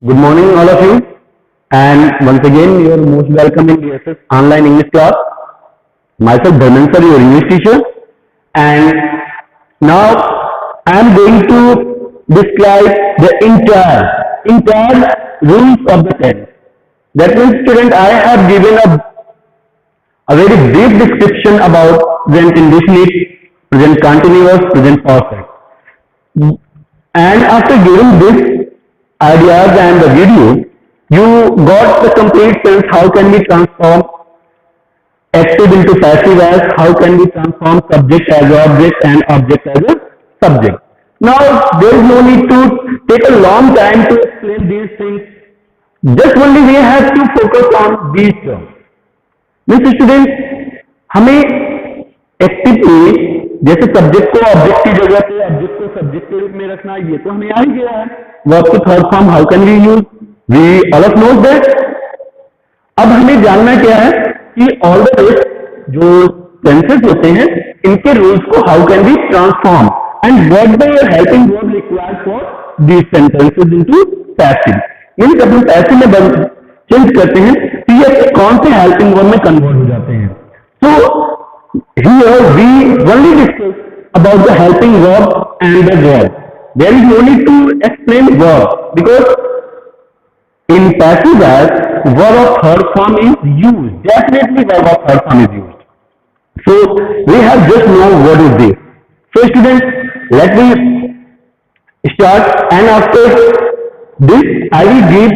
Good morning, all of you. And once again, you are most welcome in DSS online English class. Myself, Dharmen sir, your English teacher. And now I am going to describe the entire rules of the tense. That means, student, I have given a very brief description about present indefinite, present continuous, present perfect. And after giving this ideas and the video, you got the complete sense how can we transform active into passive as, how can we transform subject as object and object as a subject. Now, there is no need to take a long time to explain these things. Just only we have to focus on these terms. Means student हमें actively जैसे subject को object की जगह पे object को subject के रूप में रखना, ये तो हमें आ ही गया है. वर्ब की third form how can we use, we all of knows that. अब हमें जानना क्या है कि ऑल द रेस्ट जो टेंसेस होते हैं इनके रूल्स को how can we transform and what the helping verb required for these sentences into passive. Means जब हम पैसिव में चेंज करते हैं तो ये कौन से हेल्पिंग वर्ब में कन्वर्ट हो जाते हैं. सो here we only discuss about the helping verb and the verb. There is no need to explain verb because in passive as verb of third form is used. Definitely verb of third form is used. So we have just know what is this. So students, let me start, and after this I will give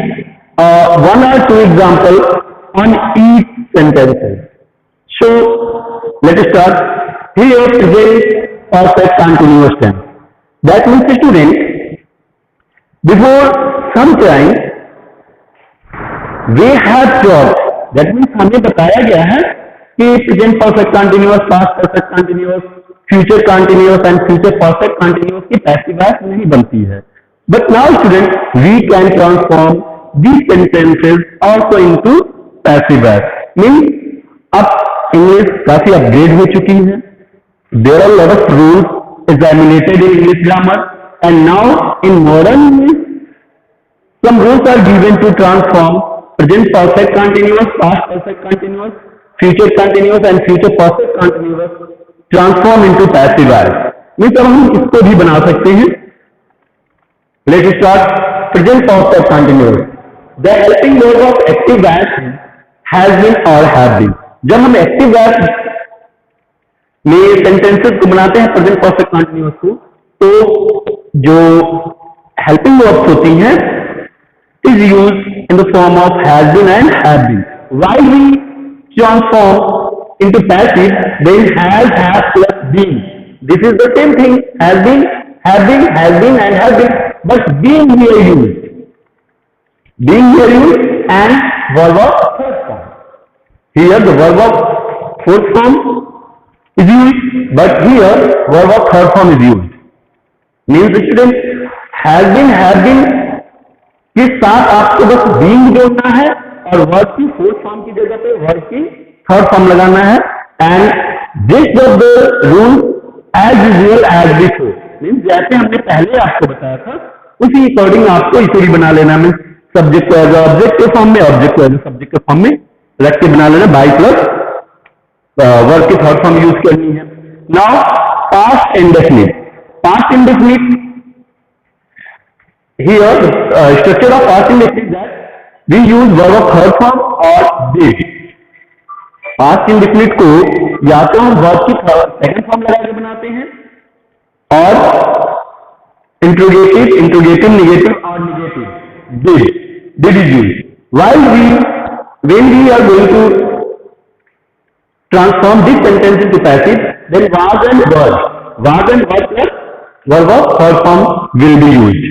one or two examples on each sentence. So let us start. Here present perfect continuous tense. That means student, before some time we have taught. That means हमें बताया गया है कि present perfect continuous, past perfect continuous, future continuous and future perfect continuous की passive as नहीं बनती है. But now student, we can transform these sentences also into passive as. Means अब इंग्लिश काफी अपग्रेड हो चुकी है. There are lot of rules examinated in English grammar and now in modern English some rules are given to transform present perfect continuous, past perfect continuous, future continuous and future perfect continuous transform into passive as. Means अब हम इसको भी बना सकते हैं. Let's start. Present perfect continuous. The helping verb of active as has been or have been. जब हम active verb में सेंटेंसेस को बनाते हैं प्रेजेंट परफेक्ट कंटीन्यूअस को, तो जो हेल्पिंग वर्ब्स होती हैं is use in the form of has been and have been. While we transform into passive then have plus been. This is the same thing. Has been and have been, but being here used and verb of third form. Here the verb of fourth form is used, but here verb of third form is used. Means student, have been के साथ आपको बस being जोड़ना है और verb की fourth form की जगह पे verb की third form लगाना है. And this was the rule as usual as before. Means जैसे हमने पहले आपको बताया था उसी अकॉर्डिंग आपको इसे भी बना लेना. मीन्स सब्जेक्ट को एज ऑब्जेक्ट के फॉर्म में, ऑब्जेक्ट को एज सब्जेक्ट के फॉर्म में रख के बना लेना. बाई प्लस वर्ब की थर्ड फॉर्म यूज करनी है. Now past indefinite. Past indefinite, here structure of past indefinite that we use verb of third form और डिड. पास्ट इंडेफिनिट को या तो हम वर्ब की सेकंड फॉर्म लगा के बनाते हैं और इंट्रोगेटिव, नेगेटिव और negative. Did is use. While when we are going to transform this sentence into passive, then was and were plus verb of third form will be used.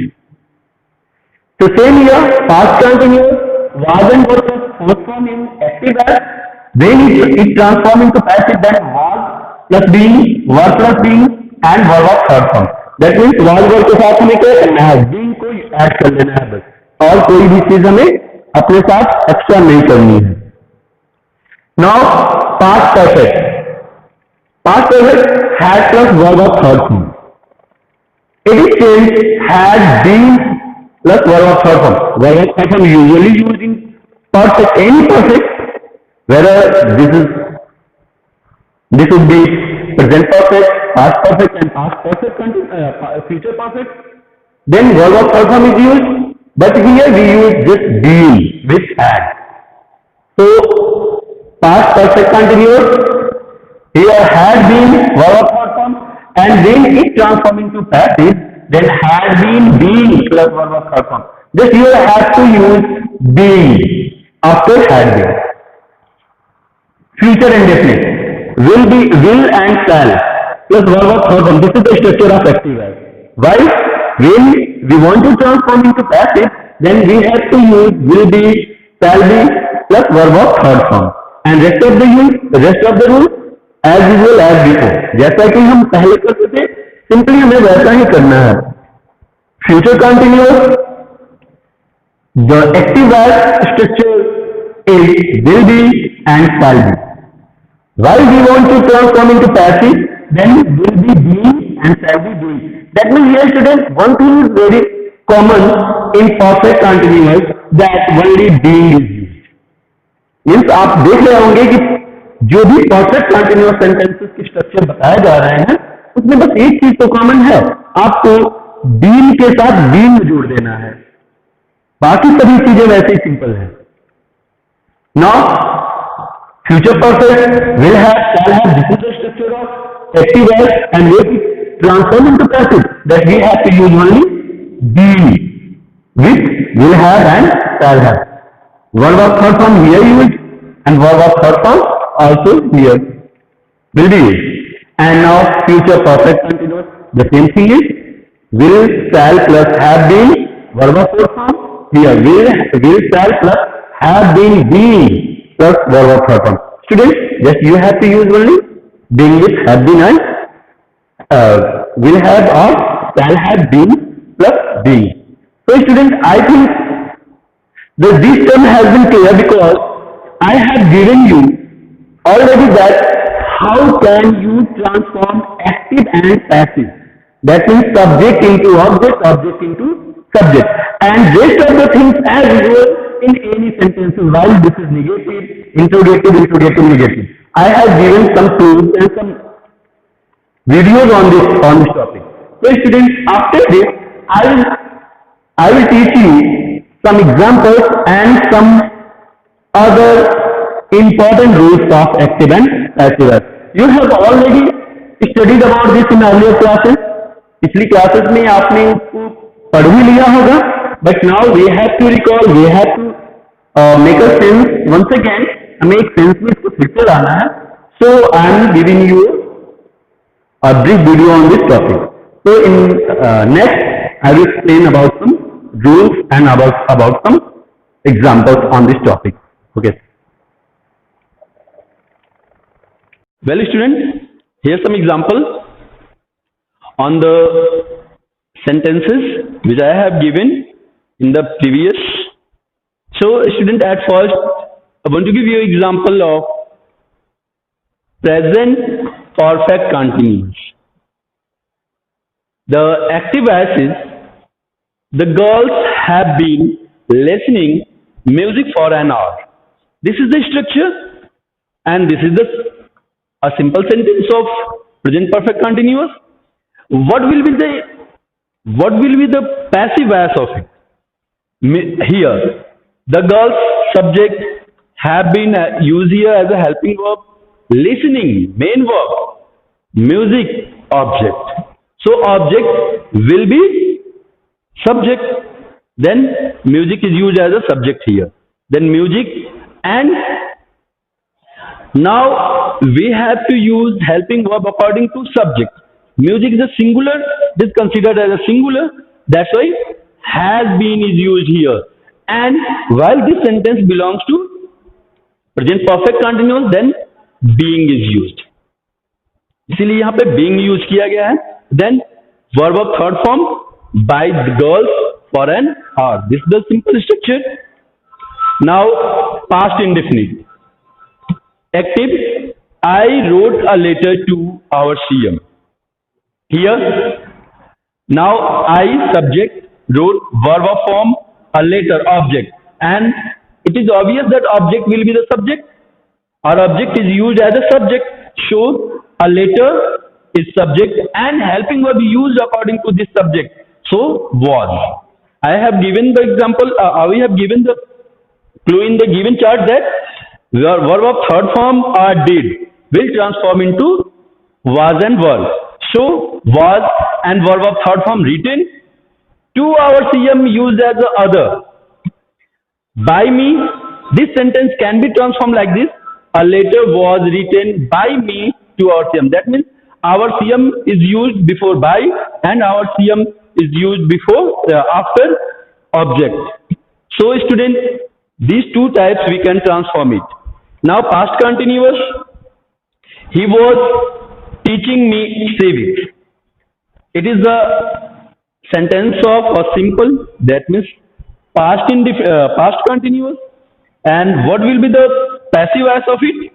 So same here, past continuous, was and were plus fourth form in active as. When it transform into passive, then was plus being, were plus being and verb of third form. That means was were के साथ हमें क्या करना है, being को add कर लेना है बस, और कोई भी चीज हमें अपने साथ एक्स्ट्रा नहीं करनी है. Now past perfect. Past perfect had plus verb of third form. It is changed had been plus verb of third form. Verb of third form usually used in perfect, any perfect, whether this would be present perfect, past perfect, and past perfect, future perfect. Then verb of third form is used, but here we use just being with had. So past perfect continuous here had been verb of third form, and then it transformed into passive. Then had been being plus verb of third form. Just you have to use being after had been. Future indefinite will and shall plus verb of third form. This is the structure of active verb. Why? When we want to transform into passive, then we have to use will be, shall be plus verb of third form. And rest of the rule as usual as before. जैसा कि हम पहले करते थे, simply हमें वैसा ही करना है. Future continuous, the active verb structure is will be and shall be. While we want to transform into passive, then will be being and shall be doing. That means here students, one thing is very common in perfect continuous, that only being is used. Means आप देख रहे होंगे कि जो भी perfect continuous sentences के structure बताए जा रहे हैं उसमें बस एक चीज तो कॉमन है, आपको बीन के साथ बीन जोड़ देना है, बाकी सभी चीजें वैसे ही सिंपल है. Now future perfect will have, shall have, this is the structure of active verb, and if it transform into passive, that we have to use only being with will have and shall have. Verb of third form here used and verb of third form also here will be used. And now future perfect continuous, the same thing is will, shall plus have been, verb of fourth form. Here will, shall plus have been, being plus verb of third form. Students, just you have to use only being with have been and will have or shall have been plus being. So students, I think that this term has been clear because I have given you already that how can you transform active and passive. That means subject into object, object into subject. And rest of the things as usual in any sentences, while this is negative, interrogative, negative. I have given some tools and some videos on this topic. So students, after this, I will teach you some examples and some other important rules of active and passive verb. You have already studied about this in earlier classes. पिछली classes में आपने उसको पढ़ भी लिया होगा, but now we have to recall, we have to make a sense once again. हमें एक सेंस में इसको फिर से लाना है. So I am giving you a brief video on this topic. So in next I will explain about some rules and about some examples on this topic. Okay. Well, students, here's some examples on the sentences which I have given in the previous. So student, at first I want to give you an example of present perfect continuous. The active voice is the girls have been listening music for an hour. This is the structure, and this is a simple sentence of present perfect continuous. What will be the passive voice of it? Here, the girls subject have been used here as a helping verb. Listening, main verb. Music, object. So object will be subject. Then music is used as a subject here. Then music, and now we have to use helping verb according to subject. Music is a singular, it is considered as a singular, that's why has been is used here. And while this sentence belongs to present perfect continuous, then being is used. इसीलिए यहाँ पे being use किया गया है. Then verb of third form, by the girls for an hour. This is the simple structure. Now past indefinite. Active, I wrote a letter to our CM. Here, now I subject, wrote verb of form, a letter, object, and it is obvious that object will be the subject. Our object is used as a subject, so a letter is subject and helping verb used according to this subject. So was. I have given the example. We have given the clue in the given chart that your verb of third form or did will transform into was and were. So was and verb of third form written to our CM used as the other. By me, this sentence can be transformed like this. A letter was written by me to our CM. That means our CM is used before by and our CM is used before after object. So student, these two types we can transform it. Now past continuous, he was teaching me civics. It is a sentence of a simple, that means past continuous. And what will be the passive voice of it?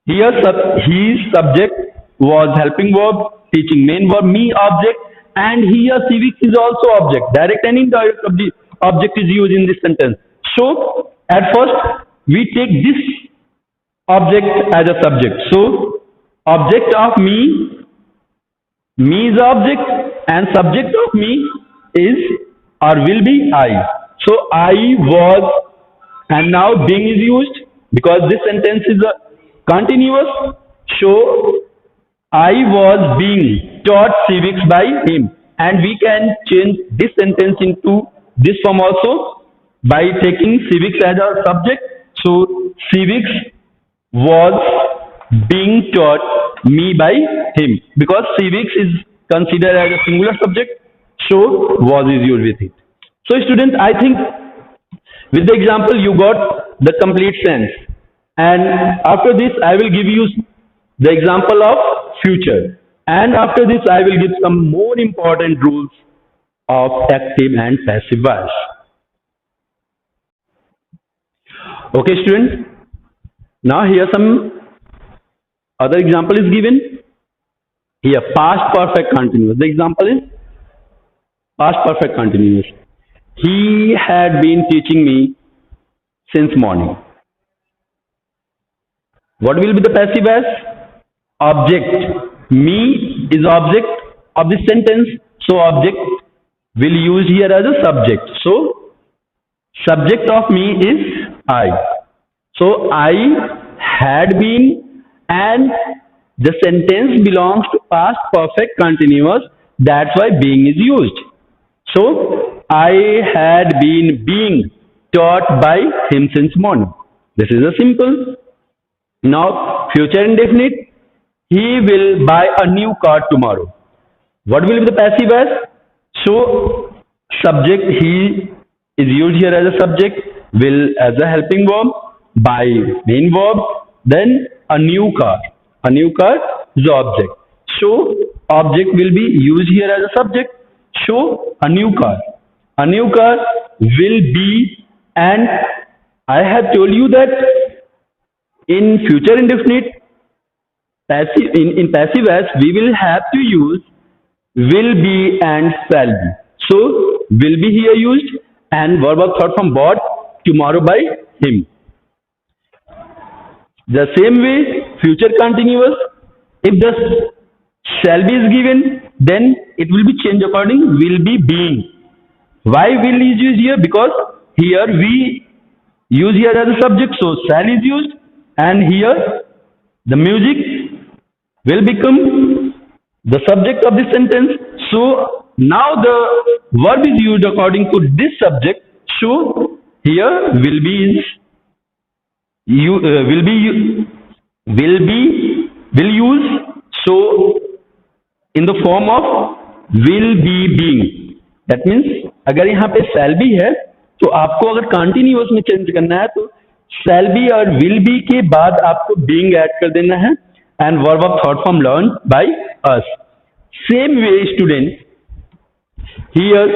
Here his subject was helping verb, teaching main verb, me object, and here civics is also object. Direct and indirect object is used in this sentence. So at first we take this object as a subject. So object of me is object, and subject of me is or will be I. So I was, and now being is used because this sentence is a continuous. So I was being taught civics by him, and we can change this sentence into this form also by taking civics as our subject. So civics was being taught me by him, because civics is considered as a singular subject, so was is used with it. So students, I think with the example you got the complete sense, and after this I will give you the example of future, and after this I will give some more important rules of active and passive voice. Okay students, now here some other example is given. Here past perfect continuous. The example is past perfect continuous. He had been teaching me since morning. What will be the passive voice? Object. Me is object of this sentence, so object will use here as a subject. So subject of me is I. So I had been, and the sentence belongs to past perfect continuous. That's why being is used. So I had been being taught by him since morning. This is a simple. Now future indefinite. He will buy a new car tomorrow. What will be the passive voice? So subject he is used here as a subject, will as a helping verb, by main verb, then a new car. A new car is the object. So object will be used here as a subject. So a new car. A new car will be, and I have told you that in future indefinite, passive in passive voice we will have to use will be and shall be. So will be here used, and verb of third form bought tomorrow by him. The same way future continuous, if the shall be is given, then it will be changed according will be being. Why will is used here? Because here we use here as a subject, so shall is used, and here the music will become the subject of this sentence. So now the verb is used according to this subject. So here will be is you will use, so in the form of will be being. That means अगर यहाँ पे shall be है, तो आपको अगर continuous में change करना है तो shall be और will be के बाद आपको being ऐड कर देना है, and verb of third form learned by us. Same way student, here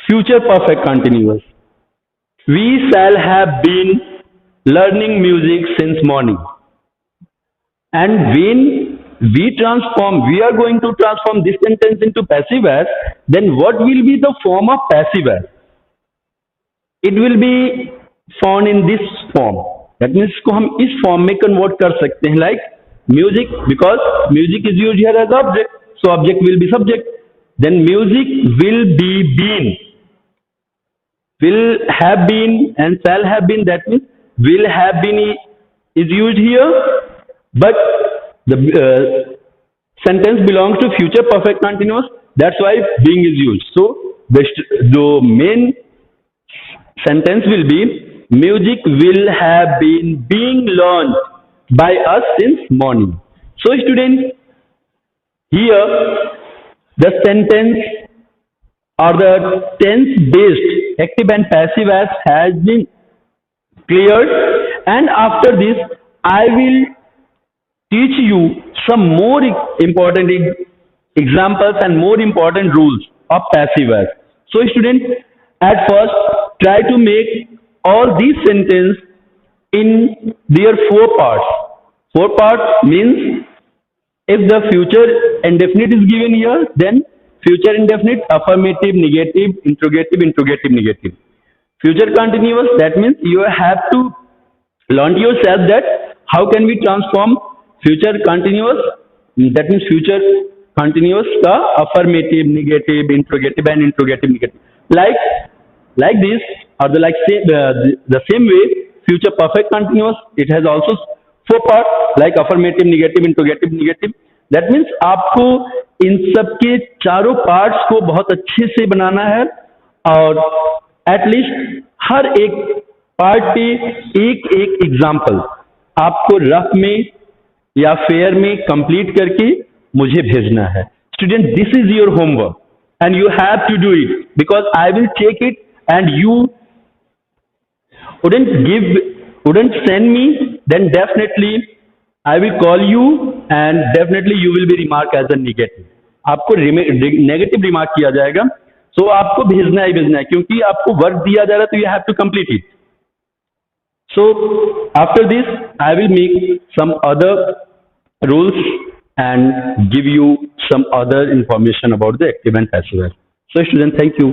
future perfect continuous. We shall have been learning music since morning. And when we are going to transform this sentence into passive as, then what will be the form of passive as? It will be found in this form. That means इसको हम इस form में convert कर सकते हैं, like music, because music is used here as object, so object will be subject. Then music will be been, will have been and shall have been. That means will have been is used here, but the sentence belongs to future perfect continuous. That's why being is used. So the main sentence will be music will have been being learned by us since morning. So students, here the sentence or the tense based active and passive as has been cleared, and after this I will teach you some more important examples and more important rules of passive as. So students, at first try to make all these sentences in their four parts. Four parts means if the future indefinite is given here, then future indefinite, affirmative, negative, interrogative, interrogative, negative. Future continuous, that means you have to learn yourself that how can we transform future continuous, that means future continuous the affirmative, negative, interrogative and interrogative, negative. Like this, or the same way future perfect continuous, it has also four parts like affirmative, negative, interrogative, negative. That means आपको इन सब के चारों parts को बहुत अच्छे से बनाना है, और एटलीस्ट हर एक पार्ट पे एक एक एग्जाम्पल आपको रफ में या फेयर में कंप्लीट करके मुझे भेजना है. Student, this is your homework and you have to do it, because I will check it and you wouldn't send me, then definitely I will call you and definitely you will be remarked as a negative. आपको negative remark किया जाएगा. सो आपको भेजना ही भेजना है, क्योंकि आपको work दिया जा रहा है तो you have to complete it. So after this I will make some other rules and give you some other information about the active and passive. So students, thank you.